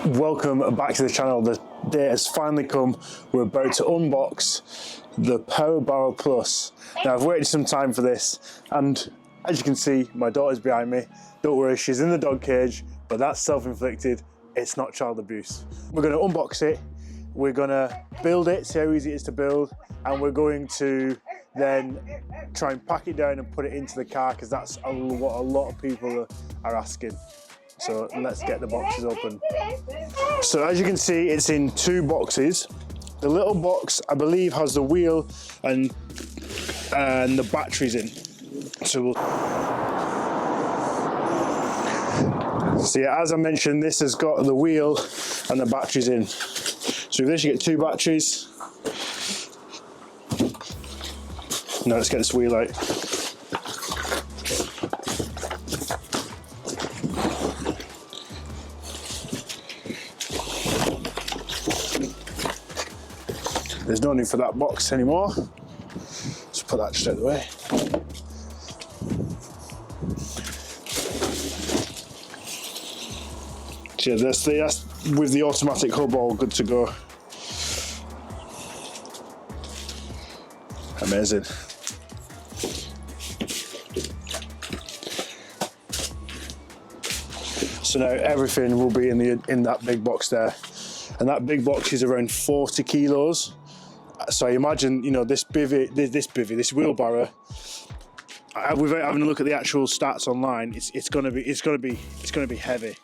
Welcome back to the channel. The day has finally come. We're about to unbox the Power Barrow Plus. Now I've waited some time for this, and as you can see, my daughter's behind me. Don't worry, she's in the dog cage, but that's self-inflicted. It's not child abuse. We're going to unbox it, we're going to build it, see how easy it is to build, and we're going to then try and pack it down and put it into the car, because that's what a lot of people are asking. So let's get the boxes open. So as you can see, it's in two boxes. The little box, I believe, has the wheel and the batteries in. So yeah, as I mentioned, this has got the wheel and the batteries in. So with this, you get two batteries. Now let's get this wheel out. There's no need for that box anymore. Just put that straight away. So yeah, that's with the automatic hub all good to go. Amazing. So now everything will be in that big box there, and that big box is around 40 kilos. So I imagine, you know, this wheelbarrow, without having a look at the actual stats online, it's gonna be heavy.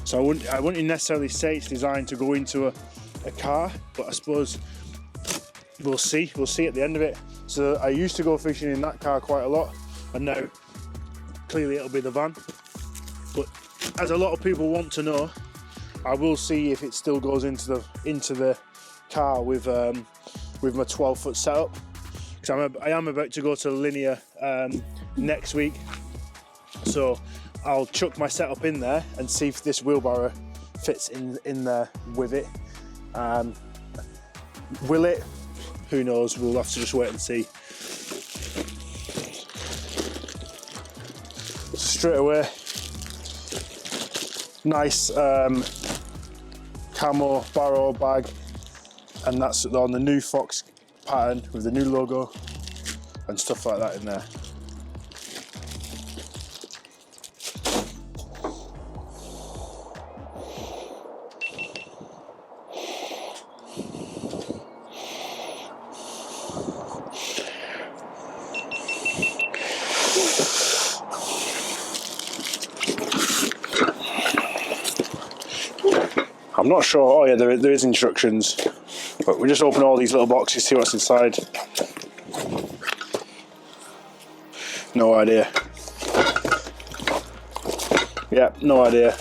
So I wouldn't necessarily say it's designed to go into a car, but I suppose we'll see at the end of it. So I used to go fishing in that car quite a lot, and now clearly it'll be the van. But as a lot of people want to know, I will see if it still goes into the car with my 12-foot setup, because I am about to go to Linear next week, so I'll chuck my setup in there and see if this wheelbarrow fits in there with it. Will it? Who knows? We'll have to just wait and see. Straight away, nice camo barrow bag. And that's on the new Fox pattern with the new logo and stuff like that in there. I'm not sure. Oh yeah, there is instructions. But we just open all these little boxes, see what's inside. No idea. Yeah, no idea.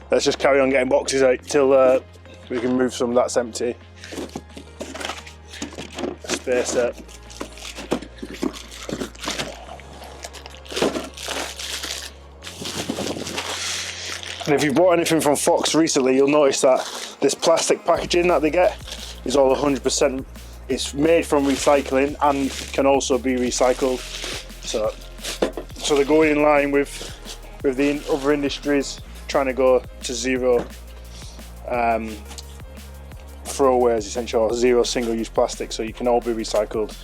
Let's just carry on getting boxes out till we can move some that's empty. Space up. And if you bought anything from Fox recently, you'll notice that this plastic packaging that they get is all 100%. It's made from recycling and can also be recycled. So they're going in line with the other industries, trying to go to zero throwaways, essentially, or zero single-use plastic, so you can all be recycled.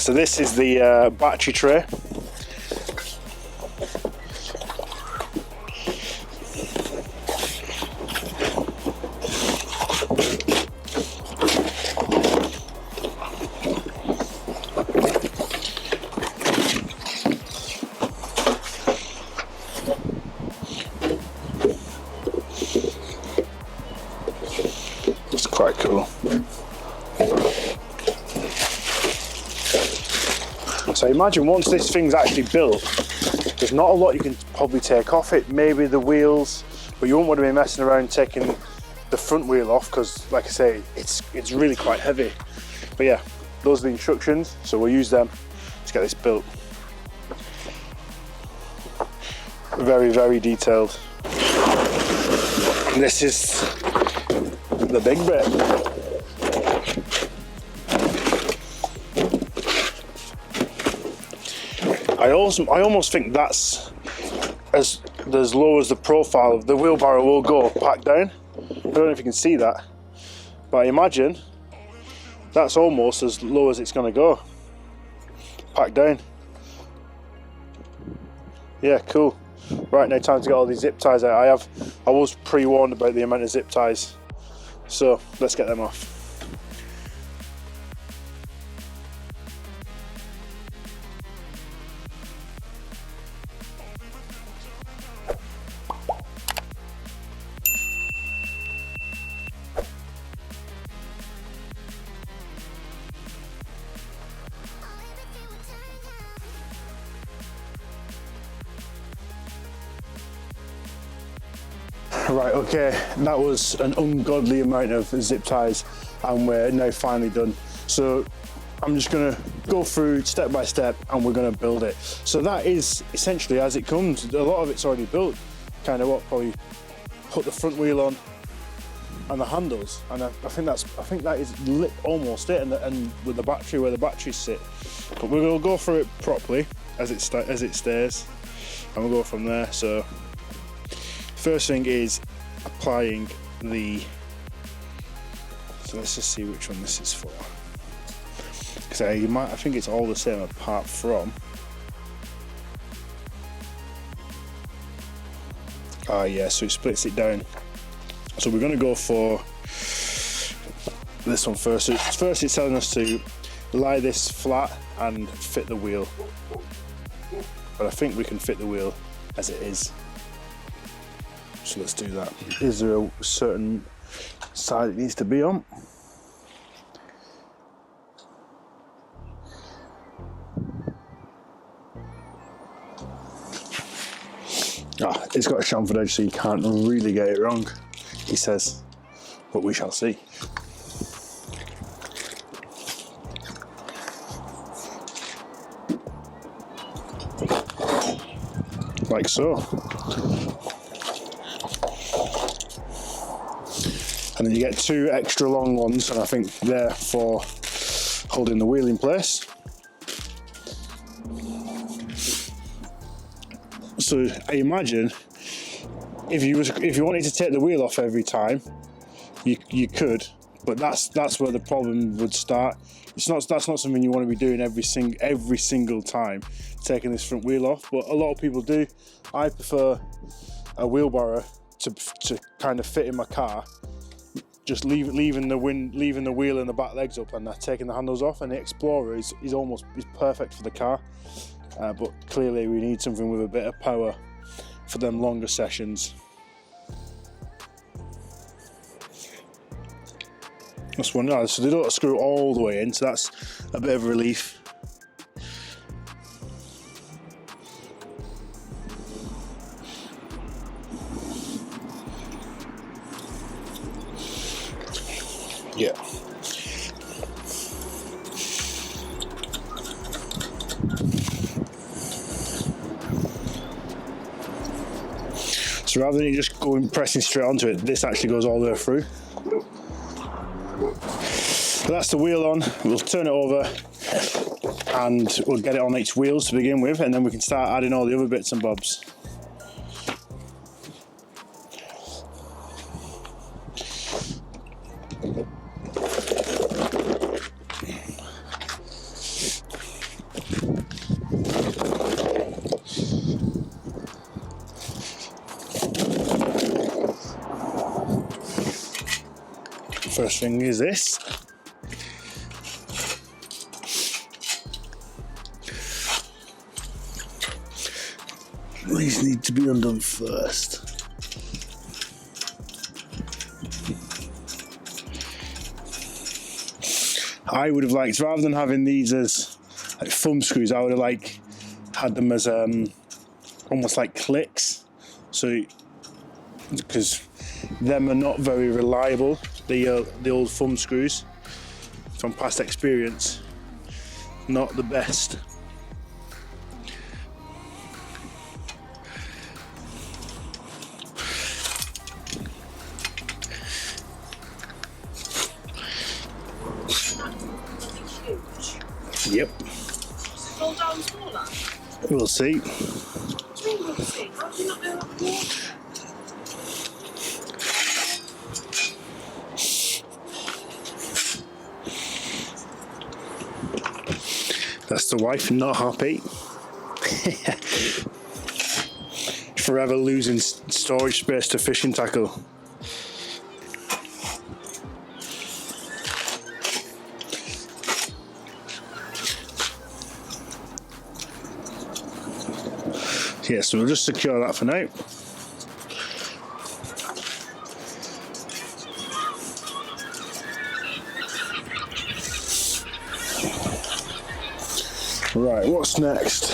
So this is the battery tray. It's quite cool. So imagine once this thing's actually built, there's not a lot you can probably take off it. Maybe the wheels, but you won't want to be messing around taking the front wheel off, because like I say, it's really quite heavy. But yeah, those are the instructions, so we'll use them to get this built. Very, very detailed. And this is the big bit. I almost think that's as low as the profile of the wheelbarrow will go packed down. I don't know if you can see that, but I imagine that's almost as low as it's going to go packed down. Yeah, cool. Right, now time to get all these zip ties out. I was pre-warned about the amount of zip ties, so let's get them off. Right, okay, that was an ungodly amount of zip ties and we're now finally done. So I'm just gonna go through step by step and we're gonna build it. So that is essentially as it comes. A lot of it's already built. Kind of what, probably put the front wheel on and the handles, and I think that is almost it, and with the battery, where the batteries sit. But we're gonna go through it properly as it stays, and we'll go from there. So first thing is applying the, so let's just see which one this is for, because I think it's all the same apart from, yeah, so it splits it down. So we're going to go for this one first. So first it's telling us to lie this flat and fit the wheel, but I think we can fit the wheel as it is. So let's do that. Is there a certain side it needs to be on? It's got a chamfered edge, so you can't really get it wrong, he says, but we shall see. Like so. And then you get two extra long ones, and I think they're for holding the wheel in place. So I imagine if you wanted to take the wheel off every time, you could, but that's where the problem would start. That's not something you want to be doing every single time, taking this front wheel off. But a lot of people do. I prefer a wheelbarrow to kind of fit in my car. Just leaving the wheel and the back legs up, and taking the handles off. And the Explorer is perfect for the car. But clearly we need something with a bit of power for them longer sessions. That's one. So they don't screw all the way in, so that's a bit of a relief. Yeah. So rather than you just going pressing straight onto it, this actually goes all the way through. So that's the wheel on. We'll turn it over and we'll get it on each wheels to begin with, and then we can start adding all the other bits and bobs. First thing is this. These need to be undone first. I would have liked, rather than having these as like thumb screws, I would have had them as almost like clicks. So, because them are not very reliable. The old thumb screws, from past experience, not the best. Yep. Scroll down smaller. We'll see. That's the wife, not happy. Forever losing storage space to fishing tackle. Yeah, so we'll just secure that for now. Right, what's next?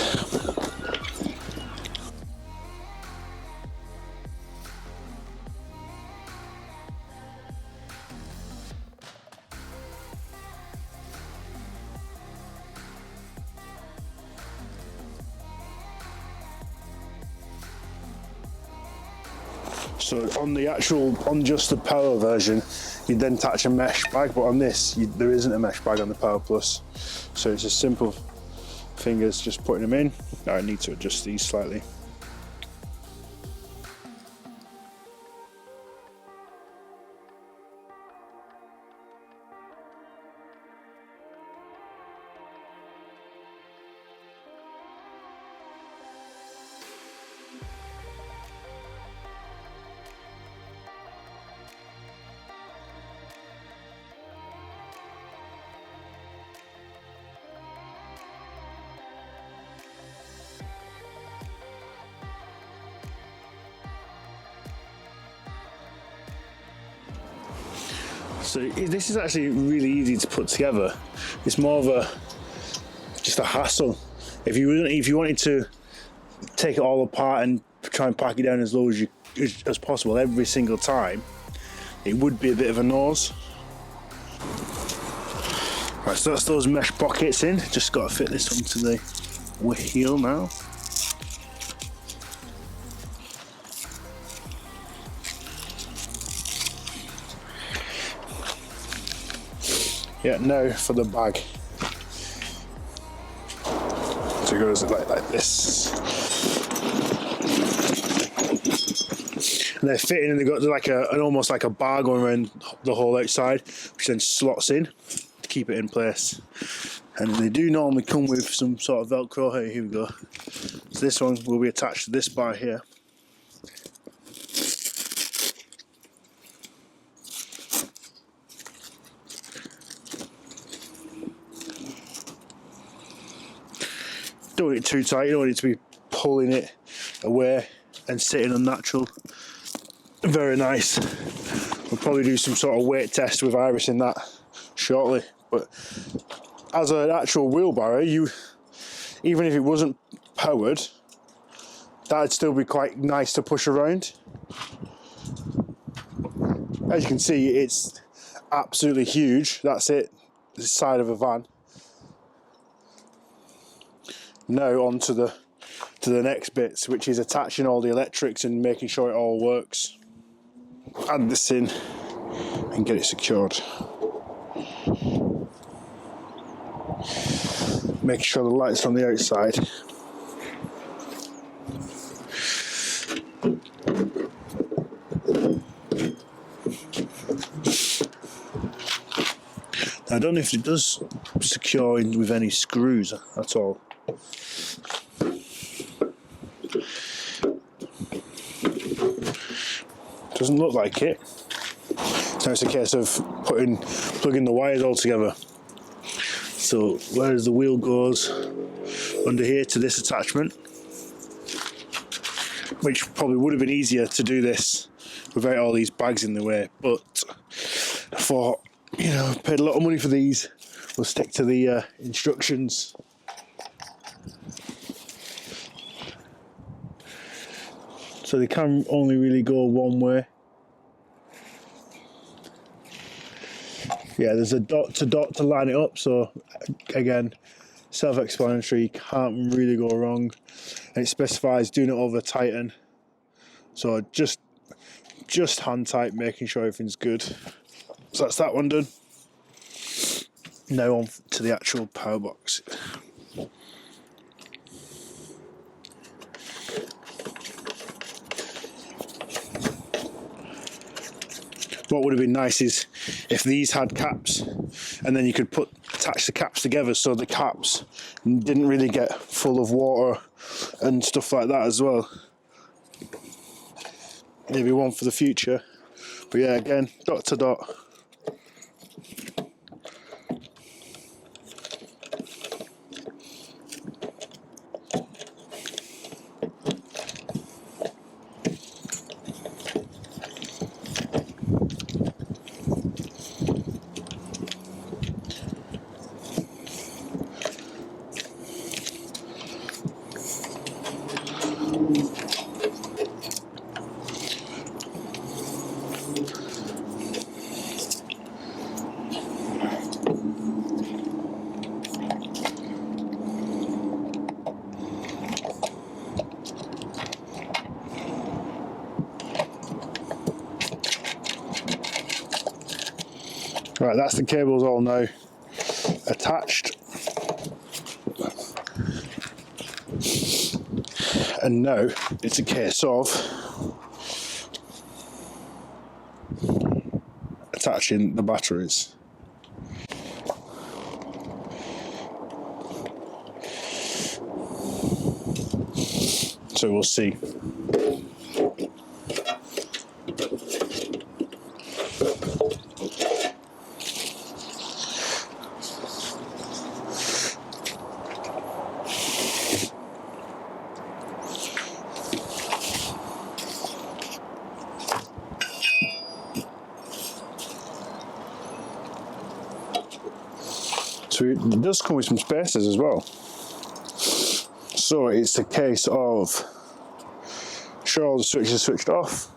So on just the Power version, you then attach a mesh bag, but on this, there isn't a mesh bag on the Power Plus. So it's a simple fingers just putting them in. I need to adjust these slightly. So this is actually really easy to put together. It's more of just a hassle. If you wanted to take it all apart and try and pack it down as low as possible every single time, it would be a bit of a nose. Right, so that's those mesh pockets in. Just got to fit this onto the wheel now. Yeah, now for the bag. So it goes like this. And they're fitting, and they've got like almost like a bar going around the whole outside, which then slots in to keep it in place. And they do normally come with some sort of Velcro. Here we go. So this one will be attached to this bar here. Don't want it too tight, you don't want it to be pulling it away and sitting unnatural. Very nice. We'll probably do some sort of weight test with Iris in that shortly. But as an actual wheelbarrow, even if it wasn't powered, that'd still be quite nice to push around. As you can see, it's absolutely huge. That's it, the side of a van. Now on to the next bits, which is attaching all the electrics and making sure it all works. Add this in and get it secured. Make sure the lights on the outside. Now, I don't know if it does secure in with any screws at all. Doesn't look like it. So it's a case of plugging the wires all together. So whereas the wheel goes under here to this attachment, which probably would have been easier to do this without all these bags in the way, but I thought, I paid a lot of money for these, we'll stick to the instructions. So they can only really go one way. Yeah, there's a dot to line it up, so again, self-explanatory, can't really go wrong. And it specifies doing it over Titan. So just hand tight, making sure everything's good. So that's that one done. Now on to the actual power box. what would have been nice is if these had caps, and then you could attach the caps together so the caps didn't really get full of water and stuff like that as well. Maybe one for the future. But yeah, again, dot to dot. Right, that's the cables all now attached. And now it's a case of attaching the batteries. So we'll see. So it does come with some spacers as well. So it's a case of sure all the switches are switched off.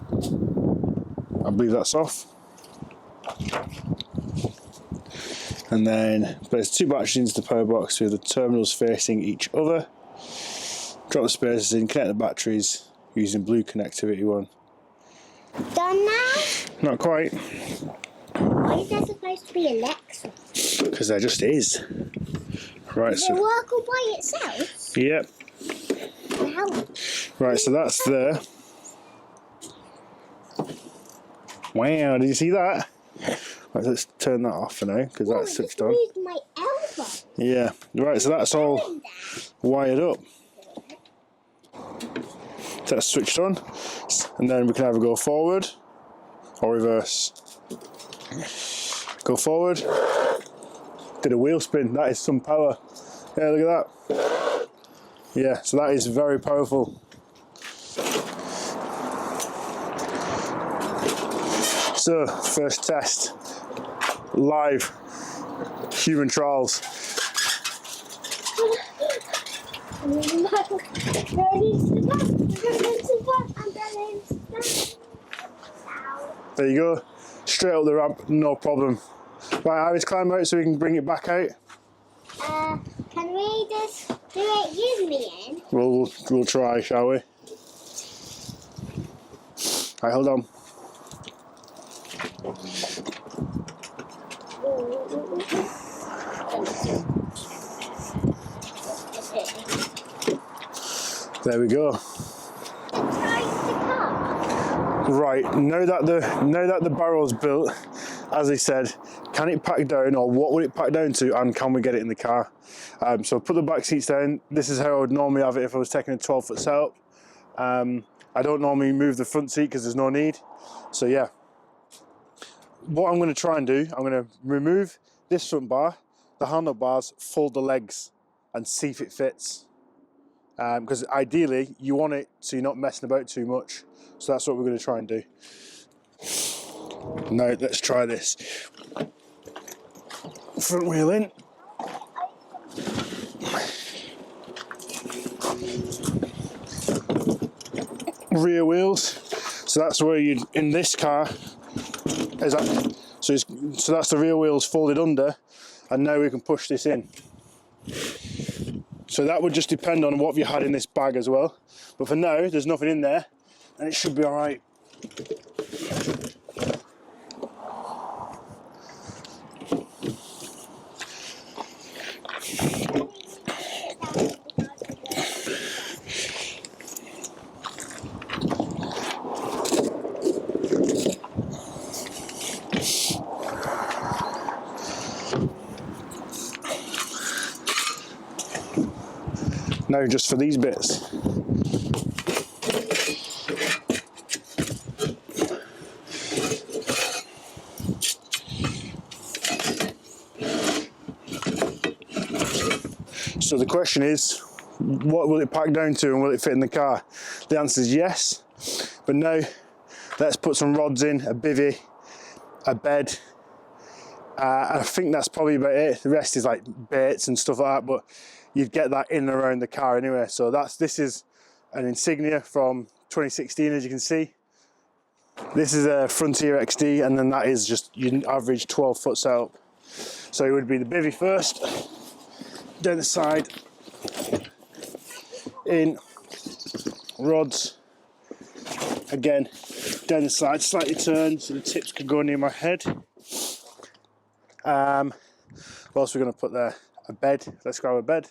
I believe that's off. And then place 2 batteries into the power box with the terminals facing each other. Drop the spacers in, connect the batteries using blue connectivity one. Done now? Not quite. Why is there supposed to be a Alexa? Because there just is. Right, Does it work all by itself? Yep. How? Right, so that's there. Wow, did you see that? Right, let's turn that off for now, because that's switched on. Moved my elbow. Yeah, right, so that's all wired up. That's switched on, and then we can either go forward or reverse. Go forward. Did a wheel spin, that is some power. Yeah, look at that. Yeah, so that is very powerful. So, first test, live, human trials. There you go, straight up the ramp, no problem. Right, Iris, climb out so we can bring it back out. Can we just do it use me in? We'll try, shall we? Right, hold on. There we go. Right, now that the barrel's built, as I said, can it pack down, or what would it pack down to, and can we get it in the car? So put the back seats down. This is how I would normally have it if I was taking a 12-foot setup. I don't normally move the front seat because there's no need. So yeah, what I'm going to try and do, I'm going to remove this front bar, the handlebars, fold the legs, and see if it fits. Because ideally you want it so you're not messing about too much. So that's what we're going to try and do. Now let's try this. Front wheel in. Rear wheels. So that's where you in this car is that. So that's the rear wheels folded under, and now we can push this in. So that would just depend on what you had in this bag as well. But for now, there's nothing in there, and it should be all right. Now just for these bits. So the question is, what will it pack down to and will it fit in the car? The answer is yes, but now let's put some rods in, a bivvy, a bed. I think that's probably about it. The rest is like baits and stuff like that, but you'd get that in and around the car anyway. So this is an Insignia from 2016, as you can see. This is a Frontier XD, and then that is just your average 12-foot setup. So it would be the bivvy first, down the side, in, rods, again, down the side, slightly turned so the tips could go near my head. What else are we going to put there? A bed. Let's grab a bed.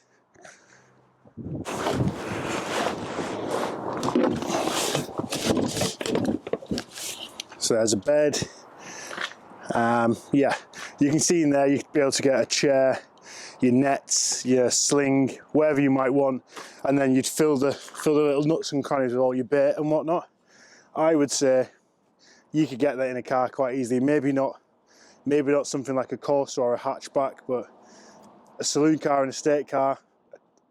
So there's a bed. Yeah, you can see in there you'd be able to get a chair, your nets, your sling, whatever you might want, and then you'd fill the little nooks and crannies with all your bait and whatnot. I would say you could get that in a car quite easily. Maybe not something like a Corsa or a hatchback, but a saloon car and a estate car,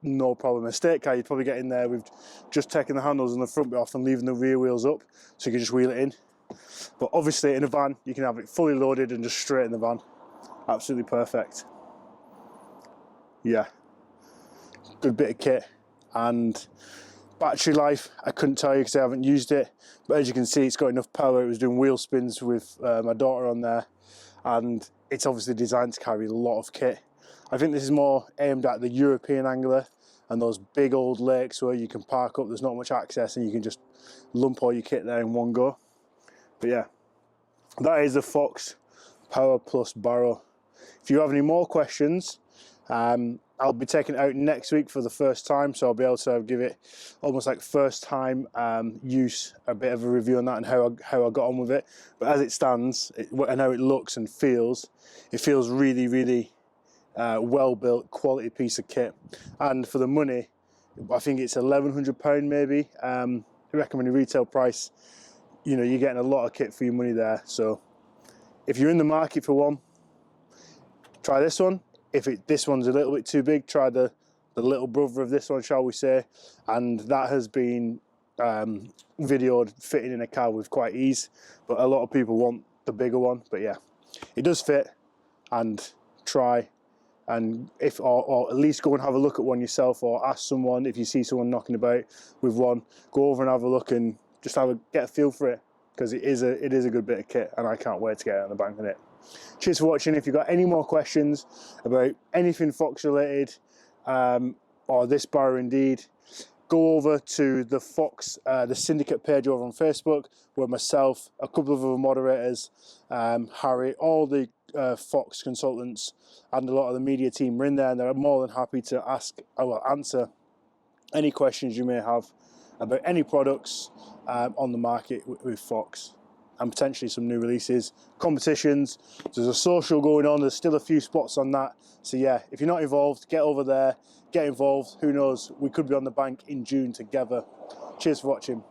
no problem. A estate car, you'd probably get in there with just taking the handles and the front bit off and leaving the rear wheels up, so you can just wheel it in. But obviously in a van, you can have it fully loaded and just straight in the van. Absolutely perfect. Yeah, good bit of kit. And battery life, I couldn't tell you because I haven't used it, but as you can see, it's got enough power. It was doing wheel spins with my daughter on there, and it's obviously designed to carry a lot of kit. I think this is more aimed at the European angler and those big old lakes where you can park up, there's not much access, and you can just lump all your kit there in one go. But yeah, that is the Fox Power Plus Barrow. If you have any more questions, I'll be taking it out next week for the first time, so I'll be able to give it almost like first time use, a bit of a review on that and how I got on with it. But as it stands, and how it looks and feels, it feels really, really well built, quality piece of kit. And for the money, I think it's £1,100 maybe. The recommended retail price, you know, you're getting a lot of kit for your money there. So if you're in the market for one, try this one. If this one's a little bit too big, try the little brother of this one, shall we say. And that has been videoed fitting in a car with quite ease, but a lot of people want the bigger one. But yeah, it does fit. And try, and or at least go and have a look at one yourself, or ask someone if you see someone knocking about with one. Go over and have a look and just get a feel for it, because it is a good bit of kit, and I can't wait to get it on the bank with it. Cheers for watching. If you've got any more questions about anything Fox related, or this barrow indeed, go over to the Fox, the syndicate page over on Facebook, where myself, a couple of other moderators, Harry, all the Fox consultants and a lot of the media team are in there, and they're more than happy to answer any questions you may have about any products on the market with Fox, and potentially some new releases, competitions. There's a social going on, there's still a few spots on that. So yeah, if you're not involved, get over there, get involved. Who knows, we could be on the bank in June together. Cheers for watching.